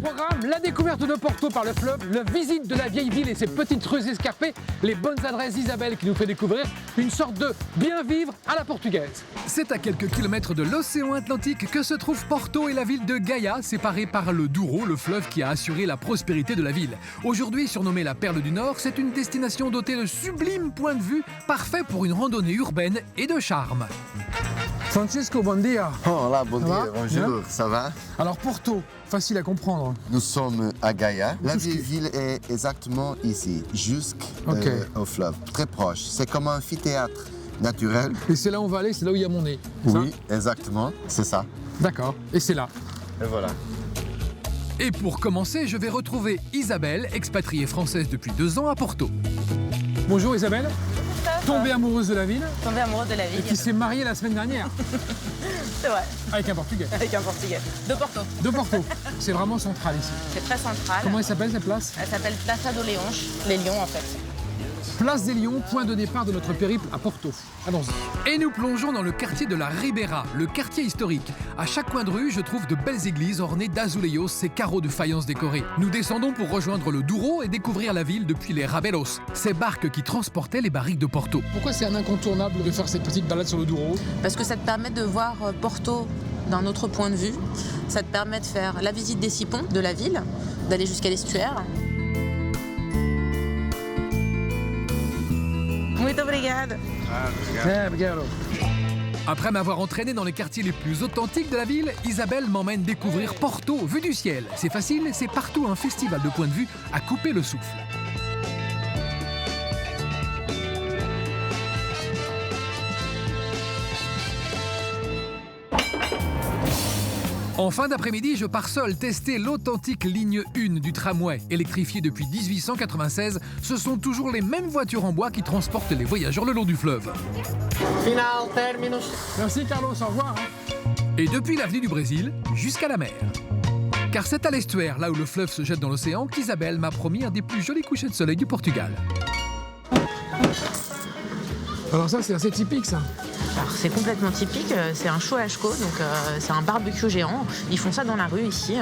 programme, la découverte de Porto par le fleuve, la visite de la vieille ville et ses petites rues escarpées, les bonnes adresses d'Isabelle qui nous fait découvrir une sorte de bien vivre à la portugaise. C'est à quelques kilomètres de l'océan Atlantique que se trouve Porto et la ville de Gaia, séparée par le Douro, le fleuve qui a assuré la prospérité de la ville. Aujourd'hui surnommée la Perle du Nord, c'est une destination dotée de sublimes points de vue, parfait pour une randonnée urbaine et de charme. Francisco, bon dia. Hola, bon va dia, bonjour, ça va? Alors Porto, facile à comprendre. Nous sommes à Gaia. La vieille ville est exactement ici, jusqu'au fleuve, très proche. C'est comme un amphithéâtre naturel. Et c'est là où on va aller, c'est là où il y a mon nez. Oui, exactement, c'est ça. D'accord, et c'est là. Et voilà. Et pour commencer, je vais retrouver Isabelle, expatriée française depuis 2 ans à Porto. Bonjour Isabelle. Tombée amoureuse de la ville. Tombée amoureuse de la ville. Et qui s'est mariée la semaine dernière. C'est vrai. Avec un Portugais. Avec un Portugais. De Porto. De Porto. C'est vraiment central ici. C'est très central. Comment elle s'appelle cette place? Elle s'appelle Plaça do Leão, les Lions en fait. Place des Lions, point de départ de notre périple à Porto. Allons-y. Et nous plongeons dans le quartier de la Ribeira, le quartier historique. À chaque coin de rue, je trouve de belles églises ornées d'azulejos, ces carreaux de faïence décorés. Nous descendons pour rejoindre le Douro et découvrir la ville depuis les rabelos, ces barques qui transportaient les barriques de Porto. Pourquoi c'est un incontournable de faire cette petite balade sur le Douro? Parce que ça te permet de voir Porto d'un autre point de vue. Ça te permet de faire la visite des 6 ponts de la ville, d'aller jusqu'à l'estuaire. Muito obrigada. Après m'avoir entraîné dans les quartiers les plus authentiques de la ville, Isabelle m'emmène découvrir Porto, vue du ciel. C'est facile, c'est partout un festival de points de vue à couper le souffle. En fin d'après-midi, je pars seul tester l'authentique ligne 1 du tramway. Électrifiée depuis 1896, ce sont toujours les mêmes voitures en bois qui transportent les voyageurs le long du fleuve. Final, terminus. Merci Carlos, au revoir. Et depuis l'avenue du Brésil jusqu'à la mer. Car c'est à l'estuaire, là où le fleuve se jette dans l'océan, qu'Isabelle m'a promis un des plus jolis couchers de soleil du Portugal. Alors ça, c'est assez typique ça. Alors c'est complètement typique, c'est un churrasco, donc c'est un barbecue géant. Ils font ça dans la rue ici,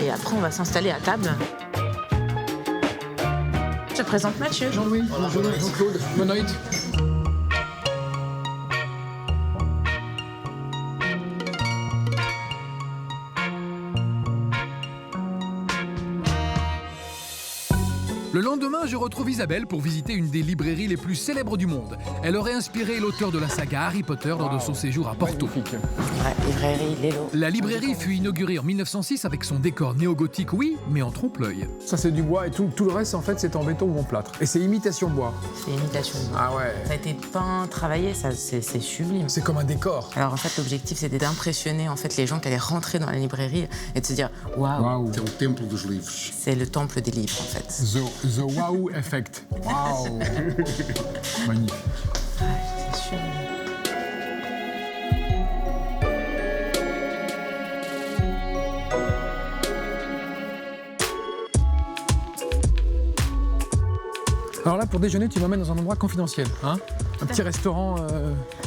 et après on va s'installer à table. Je te présente Mathieu. Jean-Louis, Jean-Claude, bonne nuit. Le lendemain, je retrouve Isabelle pour visiter une des librairies les plus célèbres du monde. Elle aurait inspiré l'auteur de la saga Harry Potter lors de son séjour à Porto. Magnifique. Ouais, librairie Lelo. La librairie fut inaugurée en 1906 avec son décor néo-gothique, oui, mais en trompe-l'œil. Ça c'est du bois et tout le reste en fait c'est en béton ou en plâtre. Et c'est imitation bois. C'est imitation de bois. Ah ouais. Ça a été peint, travaillé, ça c'est sublime. C'est comme un décor. Alors en fait l'objectif c'était d'impressionner en fait les gens qui allaient rentrer dans la librairie et de se dire waouh, Waouh. C'est le temple dos livres. c'est le temple des livres en fait. The wow effect. Waouh. Magnifique. C'est sûr. Alors là pour déjeuner tu m'emmènes dans un endroit confidentiel, hein? Un petit restaurant.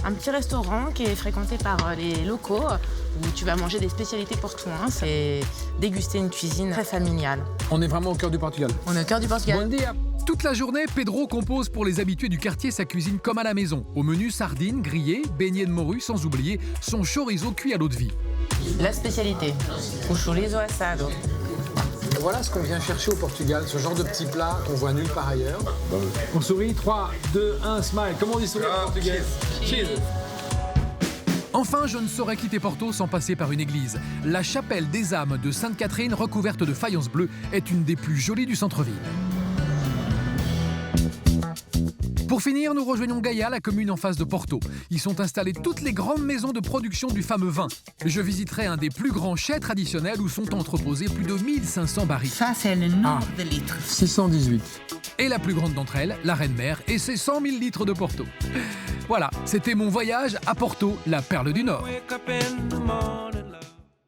Un petit restaurant qui est fréquenté par les locaux où tu vas manger des spécialités portuaines et déguster une cuisine très familiale. On est vraiment au cœur du Portugal. On est au cœur du Portugal. Bon dia. Toute la journée, Pedro compose pour les habitués du quartier sa cuisine comme à la maison. Au menu, sardines, grillées, beignets de morue, sans oublier son chorizo cuit à l'eau de vie. La spécialité, o chorizo assado. Voilà ce qu'on vient chercher au Portugal, ce genre de petit plat qu'on voit nulle part ailleurs. On sourit, 3, 2, 1, smile. Comment on dit sourire en portugais? Cheers. Enfin, je ne saurais quitter Porto sans passer par une église. La chapelle des âmes de Sainte-Catherine, recouverte de faïence bleue, est une des plus jolies du centre-ville. Pour finir, nous rejoignons Gaia, la commune en face de Porto. Y sont installées toutes les grandes maisons de production du fameux vin. Je visiterai un des plus grands chais traditionnels où sont entreposés plus de 1500 barriques. Ça, c'est le nombre de litres. 618. Et la plus grande d'entre elles, la Reine-Mère, et ses 100 000 litres de Porto. Voilà, c'était mon voyage à Porto, la perle du Nord. Wake up in the morning